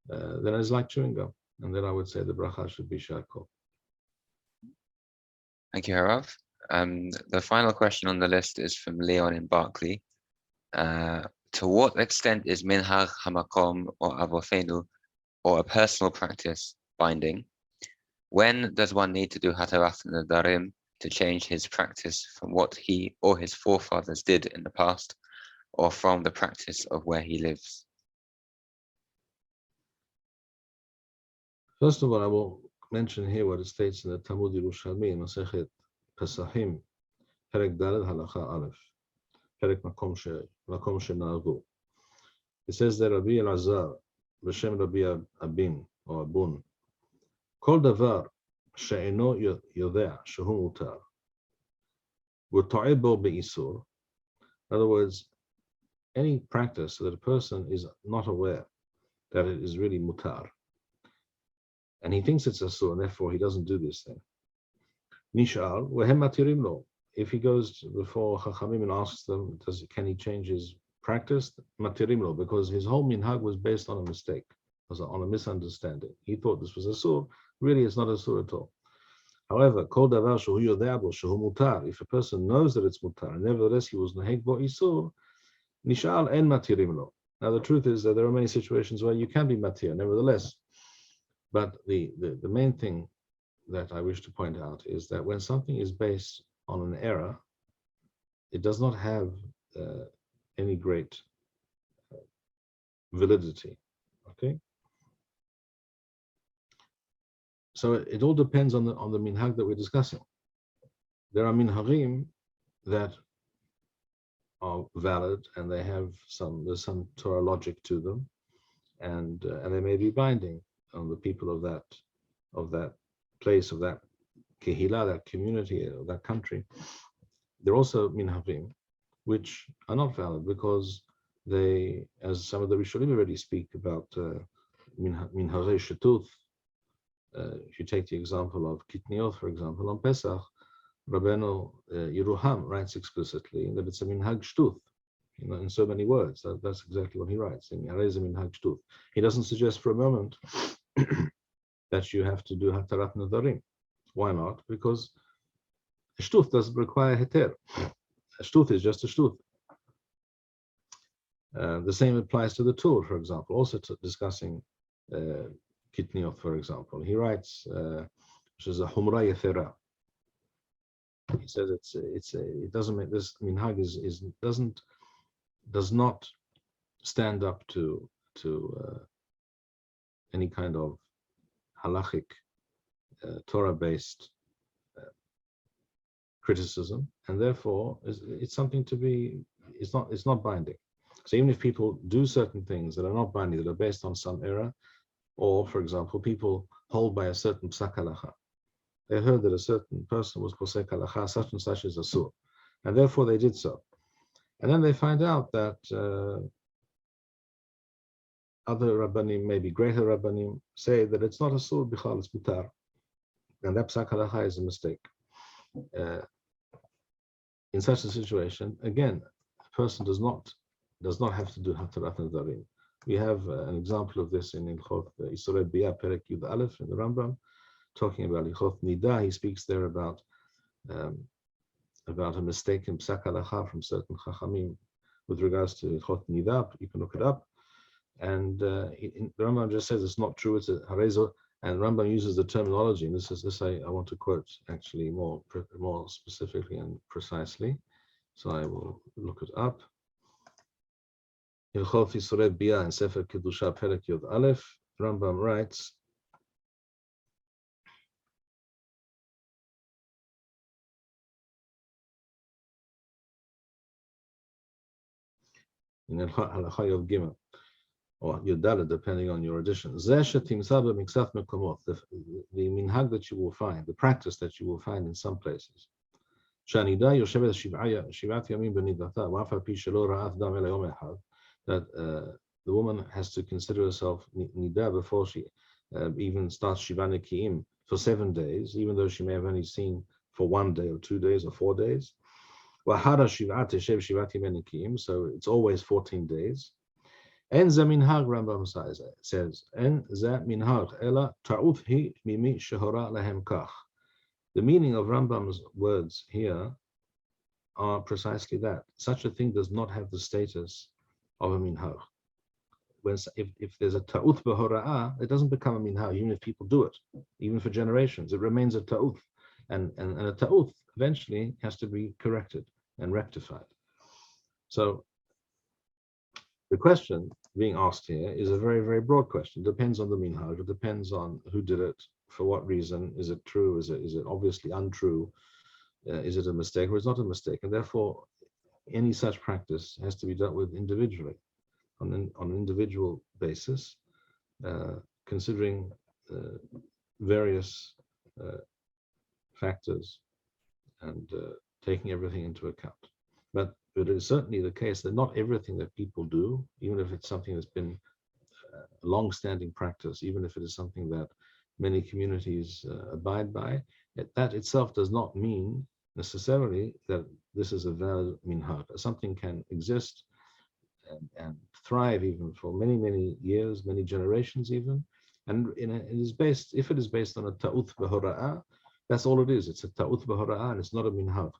then it's like chewing gum. And then I would say the bracha should be she'akol.
Thank you, Harav. The final question on the list is from Leon in Berkeley. To To what extent is minhag hamakom or avofenu, or a personal practice, binding? When does one need to do hatarat nadarim to change his practice from what he or his forefathers did in the past, or from the practice of where he lives?
First of all, I will mention here what it states in the Talmud Yerushalmi in Masechet Pesachim, Perek Daled Halacha Aleph, Perek Machon Shilo. It says that Rabbi Elazar, B'Shem Rabbi Abin or Abun, Kol davar she'eno yodea shehu mutar, v'to'eh bo be'isur. In other words, any practice that a person is not aware that it is really mutar, and he thinks it's asur, and therefore he doesn't do this thing. Nishal wehem matirim lo. If he goes before Chachamim and asks them, can he change his practice? Matirim lo, because his whole minhag was based on a mistake, on a misunderstanding. He thought this was asur. Really, it's not asur at all. However, kol davar shehu yodea bo shehu mutar. If a person knows that it's mutar, and nevertheless he was neheg bo isur, nishal en matirim lo. Now the truth is that there are many situations where you can be matir, nevertheless. But the main thing that I wish to point out is that when something is based on an error, it does not have any great validity. Okay. So it all depends on the minhag that we're discussing. There are minhagim that are valid and they have there's some Torah logic to them, and they may be binding on the people of that place, of that kehila, that community, or that country. There are also minhagim which are not valid because they, as some of the Rishonim already speak about, minhagei shetut. If you take the example of kitniot, for example, on Pesach, Rabbeinu Yeruham writes explicitly that it's a minhag shtut, in so many words. That's exactly what he writes. He doesn't suggest for a moment that you have to do hatarat nadarim. Why not? Because a shtut doesn't require heter. A shtut is just a shtut. The same applies to the Torah, for example, also discussing kitniot, for example. He writes, which is a humra yethera. He says it doesn't make this minhag does not stand up to any kind of halachic Torah-based criticism, and therefore it's something to be. It's not binding. So even if people do certain things that are not binding, that are based on some error, or for example, people hold by a certain psak halacha. They heard that a certain person was posek halacha, such and such is asur, and therefore they did so. And then they find out that other rabbanim, maybe greater rabbanim, say that it's not asur bichal, it's mutar, and that psak halacha is a mistake. In such a situation, again, a person does not have to do hatarat nadarim. We have an example of this in Ilchot Isra Bia Perek Yud Aleph in the Rambam, talking about Ilchot Niddah. He speaks there about a mistake in psak halacha from certain chachamim with regards to Ilchot Niddah. You can look it up, and the Rambam just says it's not true. It's a harezo, and Rambam uses the terminology. And this I want to quote actually more specifically and precisely. So I will look it up. Hilchot Yisroel Bia and Sefer Kedushat Perek Yod Aleph, Rambam writes, in Halacha Yod Gimel, or Yod Dalet, depending on your edition. The minhag that you will find, the practice that you will find in some places. That the woman has to consider herself Niddah before she even starts Shiva Nekiim for 7 days, even though she may have only seen for 1 day or 2 days or 4 days. So it's always 14 days. En za minhag, Rambam says, En za minhag, ela ta'uth hi mimi shehora lahem kach. The meaning of Rambam's words here are precisely that. Such a thing does not have the status of a minhag. If there's a ta'uth b'hora'ah, it doesn't become a minhag, even if people do it, even for generations. It remains a ta'uth. And a ta'uth eventually has to be corrected and rectified. So the question being asked here is a very, very broad question. It depends on the minhag. It depends on who did it, for what reason. Is it true? Is it obviously untrue? Is it a mistake or is it not a mistake? And therefore, any such practice has to be dealt with individually, on an individual basis, considering various factors and taking everything into account. But it is certainly the case that not everything that people do, even if it's something that's been a long-standing practice, even if it is something that many communities abide by, that itself does not mean necessarily that this is a valid minhag. Something can exist and thrive even for many, many years, many generations even, and it is based, if it is based on a ta'uth b'hora'ah, that's all it is. It's a ta'uth b'hora'ah, and it's not a minhag.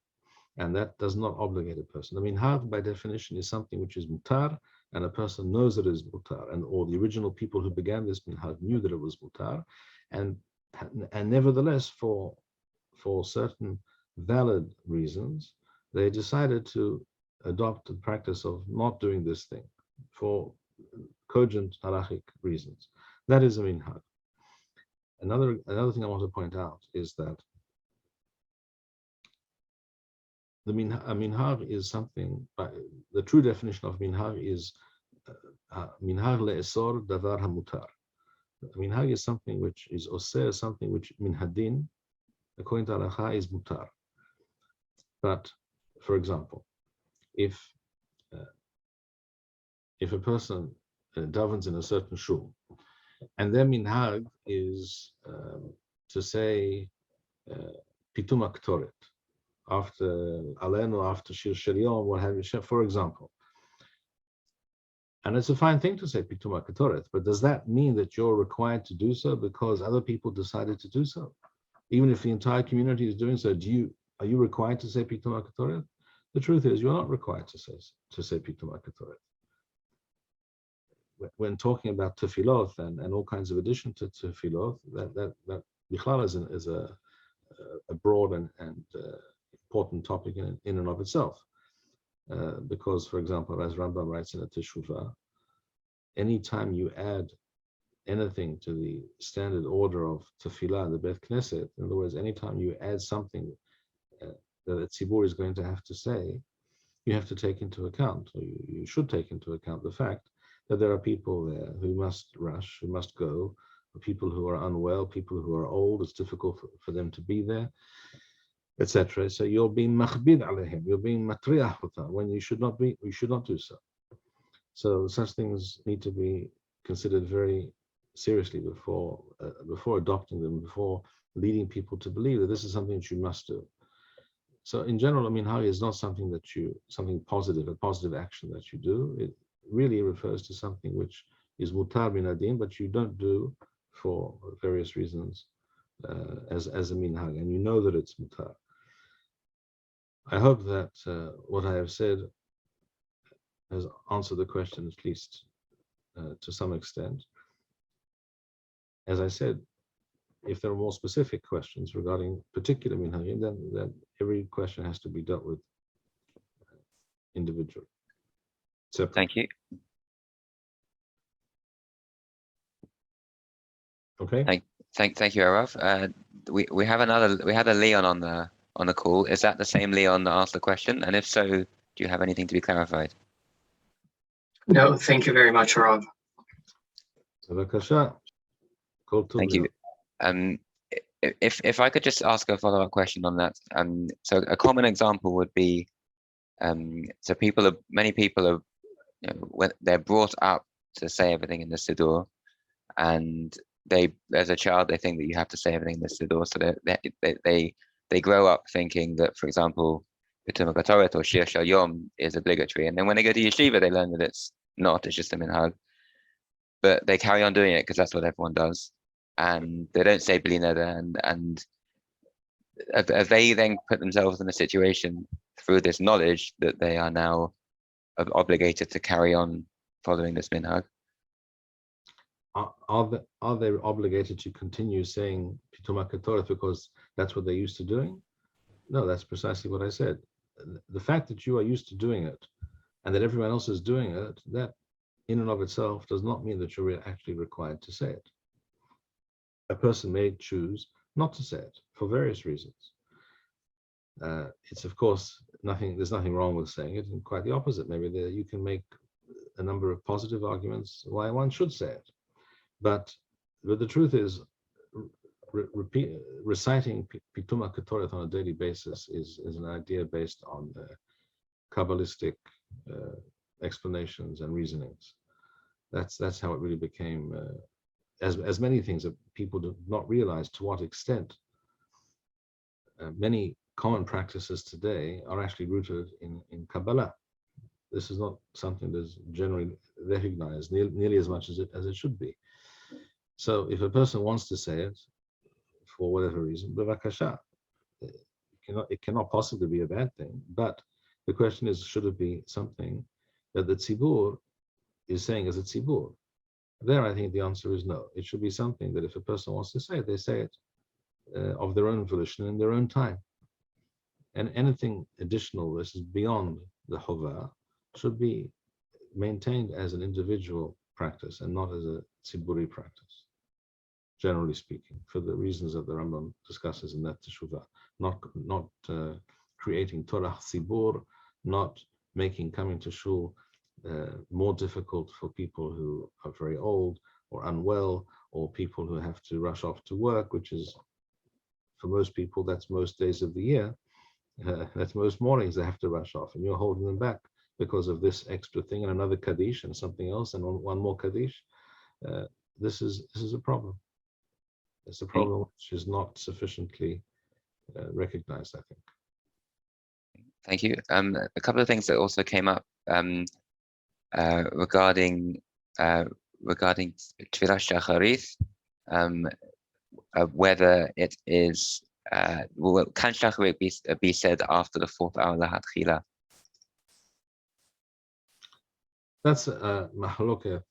And that does not obligate a person. The minhag, by definition, is something which is mutar, and a person knows it is mutar, or the original people who began this minhag knew that it was mutar, and nevertheless, for certain valid reasons, they decided to adopt the practice of not doing this thing for cogent halachic reasons. That is a minhag. Another thing I want to point out is that a minhag is something, the true definition of minhag is minhag le'esor davar hamutar. A minhag is something which is osir, something which minhadin, according to halacha, is mutar. But, for example, if a person davens in a certain shul, and their minhag is to say pitum aktoret, after alenu, after shir shelion, what have you, for example. And it's a fine thing to say pitum aktoret, but does that mean that you're required to do so because other people decided to do so? Even if the entire community is doing so, are you required to say pitum aktoret? The truth is, you're not required to say pitum aktoret. When talking about tefillot and all kinds of addition to tefillot, that bichlal is a broad and important topic in and of itself. Because, for example, as Rambam writes in a Teshuvah, anytime you add anything to the standard order of tefillah, the Beit Knesset, in other words, anytime you add something that the tzibur is going to have to say, you have to take into account, or you should take into account the fact that there are people there who must rush, who must go, people who are unwell, people who are old, it's difficult for them to be there, etc. So you're being machbid alayhim, you're being matriah when you should not do so. So such things need to be considered very seriously before adopting them, before leading people to believe that this is something that you must do. So in general, minhag is not something something positive, a positive action that you do. It really refers to something which is mutar min adin, but you don't do for various reasons as a minhag, and you know that it's mutar. I hope that what I have said has answered the question, at least to some extent. As I said, if there are more specific questions regarding particular minhagim, then every question has to be dealt with individually. Separately.
Thank you.
Okay.
Thank you, Arav. We had a Leon on the call. Is that the same Leon that asked the question? And if so, do you have anything to be clarified?
No, thank you very much, Arav.
Thank you. If I could just ask a follow-up question on that. So a common example would be, so many people are, when they're brought up to say everything in the siddur, and as a child, they think that you have to say everything in the siddur. So they grow up thinking that, for example, Pitum HaKatoret or Shir Shal Yom is obligatory, and then when they go to yeshiva, they learn that it's not. It's just a minhag. But they carry on doing it because that's what everyone does, and they don't say Bli Neder. And they then put themselves in a situation through this knowledge that they are now obligated to carry on following this minhag?
Are they obligated to continue saying Pituma Ketorah because that's what they're used to doing? No, that's precisely what I said. The fact that you are used to doing it and that everyone else is doing it, that in and of itself does not mean that you're actually required to say it. A person may choose not to say it for various reasons. It's of course there's nothing wrong with saying it, and quite the opposite. Maybe you can make a number of positive arguments why one should say it. But the truth is, reciting Pituma Ketorah on a daily basis is an idea based on Kabbalistic explanations and reasonings. That's how it really became, as many things that people do not realize to what extent many common practices today are actually rooted in Kabbalah. This is not something that's generally recognized nearly as much as it should be. So if a person wants to say it for whatever reason, b'vakasha, it cannot possibly be a bad thing. But the question is, should it be something that the tzibur is saying as a tzibur? There, I think the answer is no. It should be something that if a person wants to say it, they say it of their own volition in their own time. And anything additional, this is beyond the chovah, should be maintained as an individual practice and not as a tziburi practice, generally speaking, for the reasons that the Rambam discusses in that teshuvah, not creating Torah tzibur, not making coming to shul more difficult for people who are very old or unwell, or people who have to rush off to work, which is, for most people, that's most days of the year. That's most mornings they have to rush off, and you're holding them back because of this extra thing and another kaddish and something else and one more kaddish. This is a problem. It's a problem which is not sufficiently recognized, I think.
Thank you. A couple of things that also came up regarding tefillah shacharit, whether it is can shacharit be said after the 4th hour lechatchila?
That's a mahloket.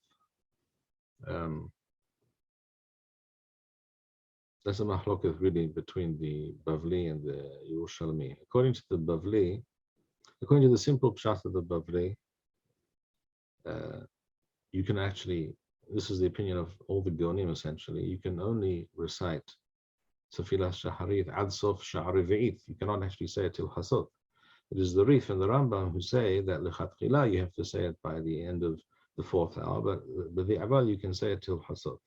That's a mahloket really between the Bavli and the Yerushalmi. According to the Bavli, according to the simple pshat of the Bavli, you can actually, this is the opinion of all the Geonim essentially, you can only recite tefillah shacharit ad sof sheviit. You cannot actually say it till chatzot. It is the Rif and the Rambam who say that lechatchila you have to say it by the end of the 4th hour, but the aval you can say it till chatzot.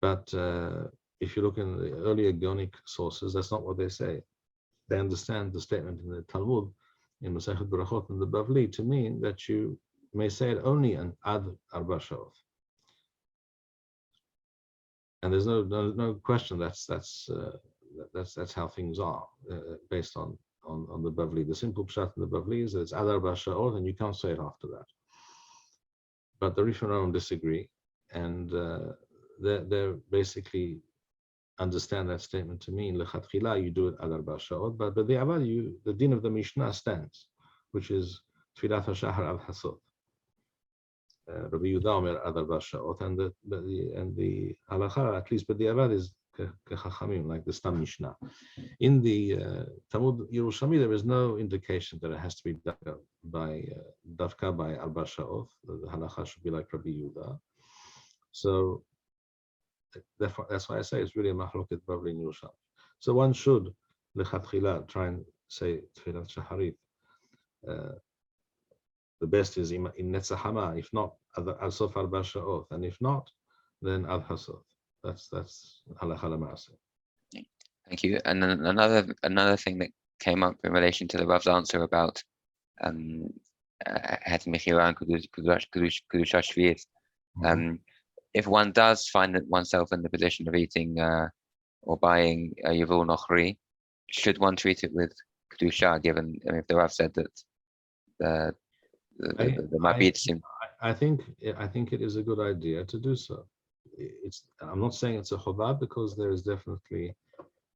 But if you look in the earlier Geonic sources, that's not what they say. They understand the statement in the Talmud, in Masechet Berachot and the Bavli, to mean that you may say it only an ad arba sha'ot. And there's no question that's how things are based on the Bavli. The simple pshat in the Bavli is that it's ad arba sha'ot, and you can't say it after that. But the Rif and Rambam disagree, and they basically understand that statement to mean lechatchila you do it ad arba sha'ot, but the aval the din of the Mishnah stands, which is tefillat hashachar al chatzot. Rabbi Yehuda Omer ad arba sha'ot, and the halacha, at least, but the aval is kechachamim, like the Stam Mishnah. In the Talmud Yerushalmi, there is no indication that it has to be davka by arba sha'ot. The halacha should be like Rabbi Yehuda. So that's why I say it's really a mahloket Bavli in Yerushalmi. So one should lechatchila try and say tefillat shacharit. The best is in netzahama, if not al sof arba sha'ot, and if not, then al hasot. That's halacha l'maaseh.
Thank you. And then another thing that came up in relation to the Rav's answer about heter mechira and kedushat sheviit. If one does find oneself in the position of eating or buying a yavul nochri, should one treat it with kedushat? Given, if the Rav said that there might be,
I think it is a good idea to do so. I'm not saying it's a chovah, because there is definitely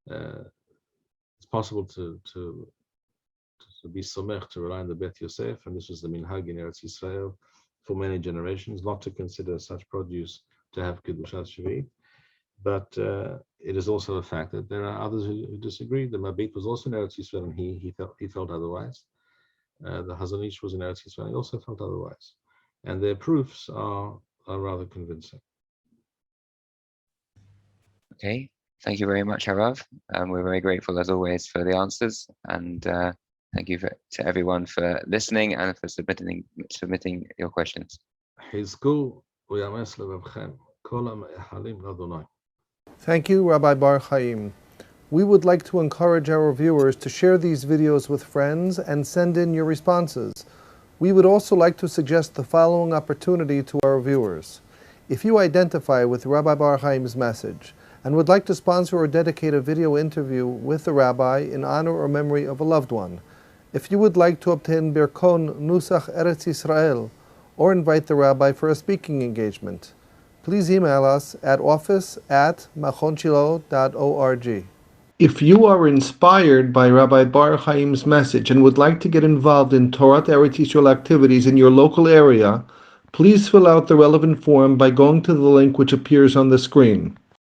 it's possible to to be somech, to rely on the Bet Yosef, and this was the minhag in Eretz Yisrael for many generations, not to consider such produce to have kedushat sheviit. But it is also a fact that there are others who disagree. The Mabit was also in Eretz Yisrael, and he felt otherwise. The Chazon Ish was in Eretz Yisrael, and he also felt otherwise. And their proofs are rather convincing.
Okay, thank you very much, Harav. We're very grateful as always for the answers, and thank you to everyone for listening and for submitting your questions.
Thank you, Rabbi Bar-Hayim. We would like to encourage our viewers to share these videos with friends and send in your responses. We would also like to suggest the following opportunity to our viewers. If you identify with Rabbi Bar-Hayim's message and would like to sponsor or dedicate a video interview with the rabbi in honor or memory of a loved one, if you would like to obtain Birkon Nusach Eretz Yisrael or invite the rabbi for a speaking engagement, please email us at office@machonshilo.org. If you are inspired by Rabbi Bar-Hayim's message and would like to get involved in Torah Eretz Yisrael activities in your local area, please fill out the relevant form by going to the link which appears on the screen.